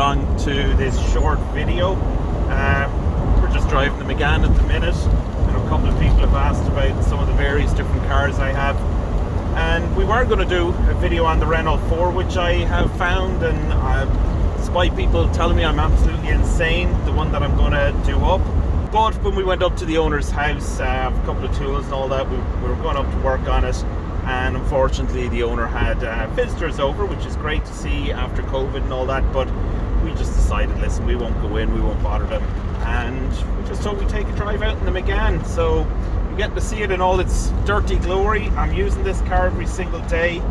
along to this short video. We're just driving the Megane at the minute. I know a couple of people have asked about some of the various different cars I have. And we were going to do a video on the Renault 4, which I have found, and despite people telling me I'm absolutely insane, the one that I'm going to do up. But when we went up to the owner's house, a couple of tools and all that, we were going up to work on it, and unfortunately the owner had visitors over, which is great to see after COVID and all that, but we just decided, listen, we won't go in, we won't bother them, and we just thought we'd take a drive out in the Megane. So you get to see it in all its dirty glory. I'm using this car every single day.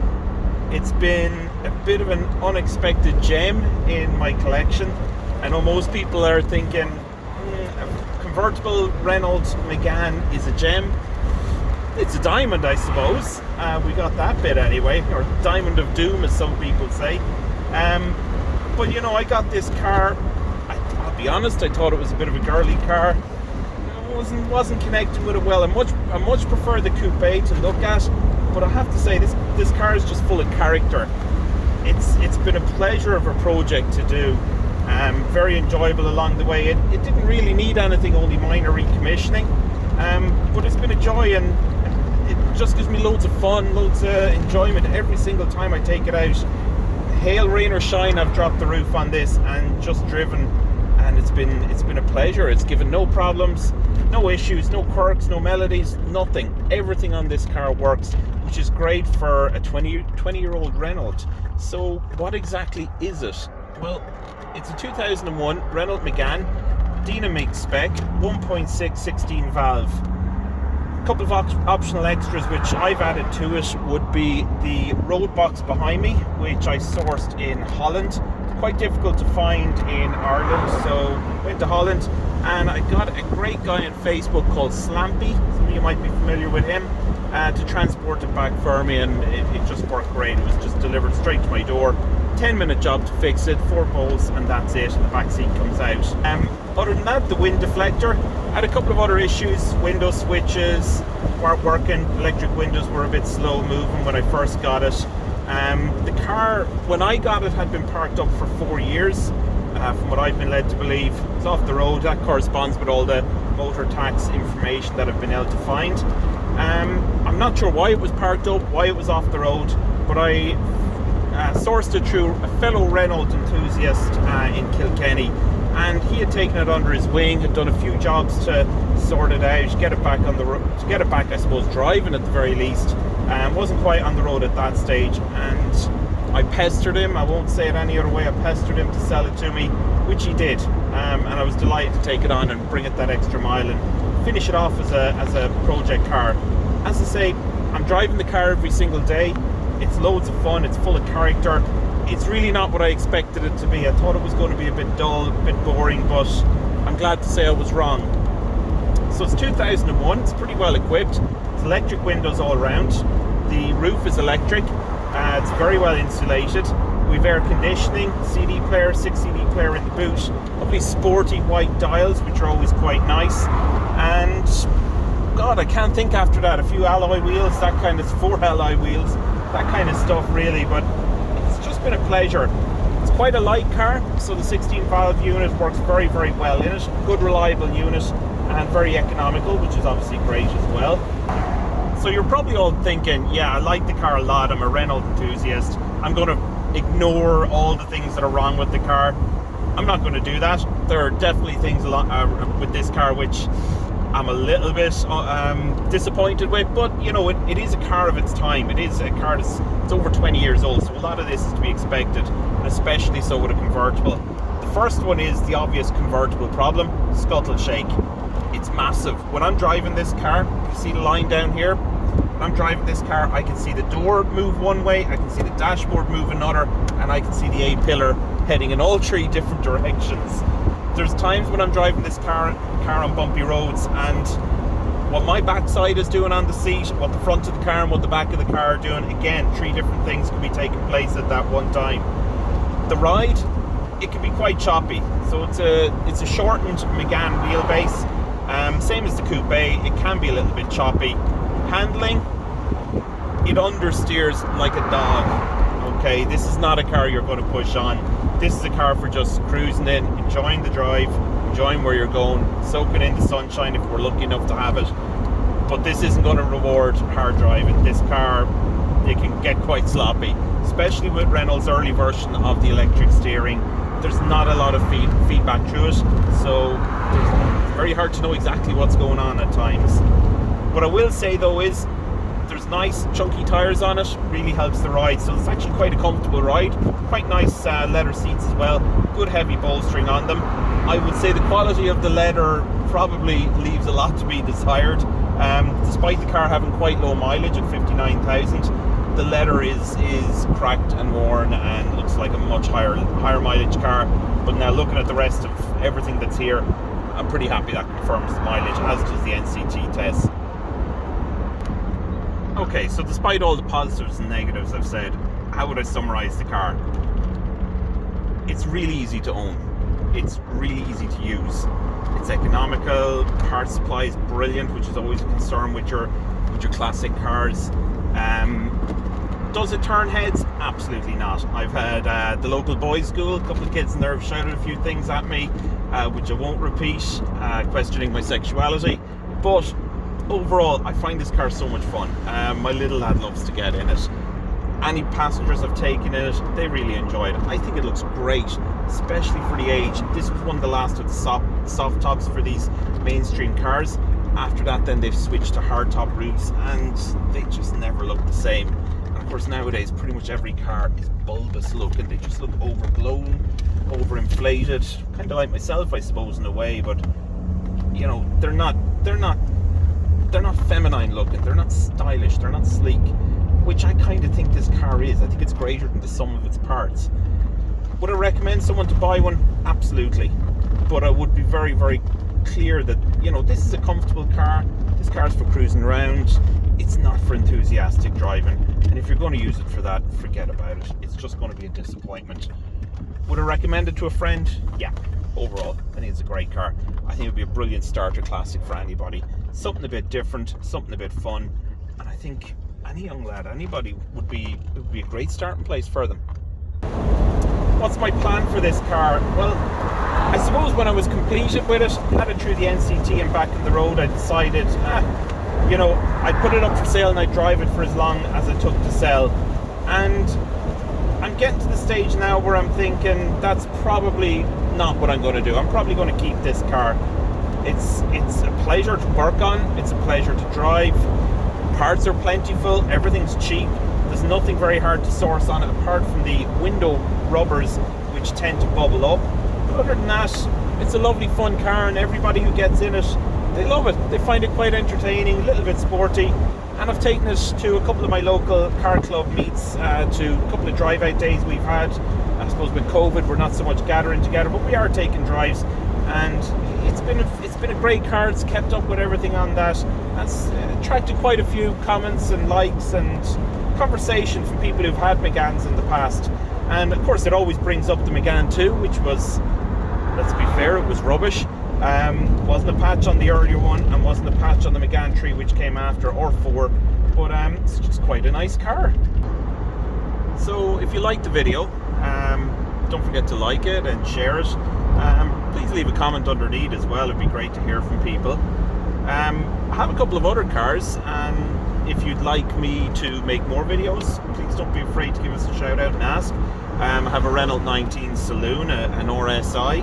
It's been a bit of an unexpected gem in my collection. I know most people are thinking a convertible Renault Megane is a gem. It's a diamond, I suppose. We got that bit anyway, or diamond of doom, as some people say. But you know, I got this car. I'll be honest, I thought it was a bit of a girly car. I wasn't connecting with it well. I much prefer the coupe to look at, but I have to say this car is just full of character. It's been a pleasure of a project to do. Very enjoyable along the way. It didn't really need anything, only minor recommissioning, but it's been a joy, and it just gives me loads of fun, loads of enjoyment every single time I take it out. Hail, rain or shine, I've dropped the roof on this and just driven, and it's been a pleasure. It's given no problems, no issues, no quirks, no melodies, nothing. Everything on this car works, which is great for a 20-year-old Renault. So what exactly is it? Well, it's a 2001 Renault Megane, Dynamic spec, 1.6 16 valve. A couple of optional extras which I've added to it would be the road box behind me, which I sourced in Holland. Quite difficult to find in Ireland, so went to Holland, and I got a great guy on Facebook called Slampy, some of you might be familiar with him, to transport it back for me, and it just worked great. It was just delivered straight to my door. 10-minute job to fix it, 4 bolts, and that's it. The back seat comes out. Other than that, the wind deflector had a couple of other issues. Window switches weren't working. Electric windows were a bit slow moving when I first got it. The car, when I got it, had been parked up for 4 years, from what I've been led to believe. It's off the road. That corresponds with all the motor tax information that I've been able to find. I'm not sure why it was parked up, why it was off the road, but I sourced it through a fellow Renault enthusiast in Kilkenny, and he had taken it under his wing, had done a few jobs to sort it out, get it back on the road, to get it back, I suppose, driving at the very least. Wasn't quite on the road at that stage, and I pestered him. I won't say it any other way. I pestered him to sell it to me, which he did, and I was delighted to take it on and bring it that extra mile and finish it off as a project car. As I say, I'm driving the car every single day. It's loads of fun, it's full of character. It's really not what I expected it to be. I thought it was going to be a bit dull, a bit boring, but I'm glad to say I was wrong. So it's 2001, it's pretty well equipped. It's electric windows all around. The roof is electric. It's very well insulated. We've air conditioning, CD player, 6 CD player in the boot. Lovely sporty white dials, which are always quite nice. And God, I can't think after that. A few alloy wheels, that kind of 4 alloy wheels, that kind of stuff really, but it's just been a pleasure. It's quite a light car, so the 16 valve unit works very, very well in it. Good reliable unit and very economical, which is obviously great as well. So you're probably all thinking, yeah, I like the car a lot, I'm a Renault enthusiast, I'm going to ignore all the things that are wrong with the car. I'm not going to do that. There are definitely things with this car which I'm a little bit disappointed with, but you know, it is a car of its time. It is a car that's it's over 20 years old, so a lot of this is to be expected, and especially so with a convertible. The first one is the obvious convertible problem: scuttle shake. It's massive. When I'm driving this car, you see the line down here? When I'm driving this car, I can see the door move one way, I can see the dashboard move another, and I can see the A-pillar heading in all 3 different directions. There's times when I'm driving this car on bumpy roads, and what my backside is doing on the seat, what the front of the car and what the back of the car are doing, again, 3 different things could be taking place at that one time. The ride, it can be quite choppy. So it's a shortened Megane wheelbase, same as the coupe. It can be a little bit choppy. Handling, it understeers like a dog. okay? This is not a car you're going to push on. This is a car for just cruising in, enjoying the drive, enjoying where you're going, soaking in the sunshine if we're lucky enough to have it. But this isn't going to reward hard driving. This car, it can get quite sloppy, especially with Renault's early version of the electric steering. There's not a lot of feedback through it, so it's very hard to know exactly what's going on at times. What I will say though is there's nice chunky tyres on it, really helps the ride, so it's actually quite a comfortable ride. Quite nice leather seats as well, good heavy bolstering on them. I would say the quality of the leather probably leaves a lot to be desired. Despite the car having quite low mileage at 59,000, the leather is cracked and worn and looks like a much higher mileage car. But now looking at the rest of everything that's here, I'm pretty happy that confirms the mileage, as does the NCT test. Okay, so despite all the positives and negatives I've said, how would I summarize the car? It's really easy to own. It's really easy to use. It's economical, part supply is brilliant, which is always a concern with your classic cars. Does it turn heads? Absolutely not. I've had the local boys' school, a couple of kids in there have shouted a few things at me, which I won't repeat, questioning my sexuality. But overall, I find this car so much fun. My little lad loves to get in it. Any passengers I've taken in it, they really enjoy it. I think it looks great, especially for the age. This was one of the last of the soft tops for these mainstream cars. After that, then they've switched to hard top roofs, and they just never look the same. And of course, nowadays, pretty much every car is bulbous looking. They just look overblown, overinflated. Kind of like myself, I suppose, in a way. But you know, they're not feminine looking. They're not stylish. They're not sleek, which I kind of think this car is. I think it's greater than the sum of its parts. Would I recommend someone to buy one? Absolutely. But I would be very, very clear that, you know, this is a comfortable car. This car's for cruising around. It's not for enthusiastic driving. And if you're going to use it for that, forget about it. It's just going to be a disappointment. Would I recommend it to a friend? Yeah. Overall, I think it's a great car. I think it would be a brilliant starter classic for anybody. Something a bit different, something a bit fun. And I think any young lad, anybody it would be a great starting place for them. What's my plan for this car? Well, I suppose when I was completed with it, had it through the NCT and back on the road, I decided, you know, I'd put it up for sale and I'd drive it for as long as it took to sell. And I'm getting to the stage now where I'm thinking that's probably not what I'm going to do. I'm probably going to keep this car. It's a pleasure to work on. It's a pleasure to drive. Parts are plentiful. Everything's cheap. There's nothing very hard to source on it apart from the window rubbers, which tend to bubble up. But other than that, it's a lovely fun car, and everybody who gets in it, they love it. They find it quite entertaining, a little bit sporty. And I've taken it to a couple of my local car club meets, to a couple of drive out days we've had. I suppose with COVID we're not so much gathering together, but we are taking drives, and it's been a great car. It's kept up with everything on that. That's attracted quite a few comments and likes and conversation from people who've had Meganes in the past. And of course it always brings up the Megane 2, which was, let's be fair, it was rubbish. Wasn't a patch on the earlier one, and wasn't a patch on the Megane 3 which came after, or 4, but it's just quite a nice car. So if you liked the video, don't forget to like it and share it. Please leave a comment underneath as well. It'd be great to hear from people. I have a couple of other cars, and if you'd like me to make more videos, please don't be afraid to give us a shout out and ask. I have a Renault 19 Saloon, an RSI.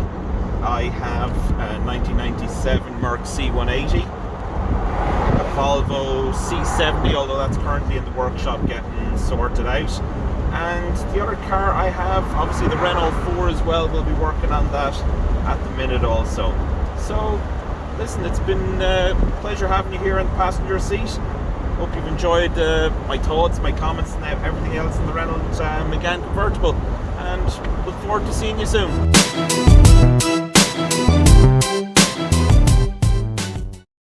I have a 1997 Merc C180, a Volvo C70, although that's currently in the workshop getting sorted out. And the other car I have, obviously the Renault 4 as well. We'll be working on that at the minute also. So listen, it's been a pleasure having you here in the passenger seat. Hope you've enjoyed my thoughts, my comments, and everything else in the Renault Megane Convertible, and look forward to seeing you soon.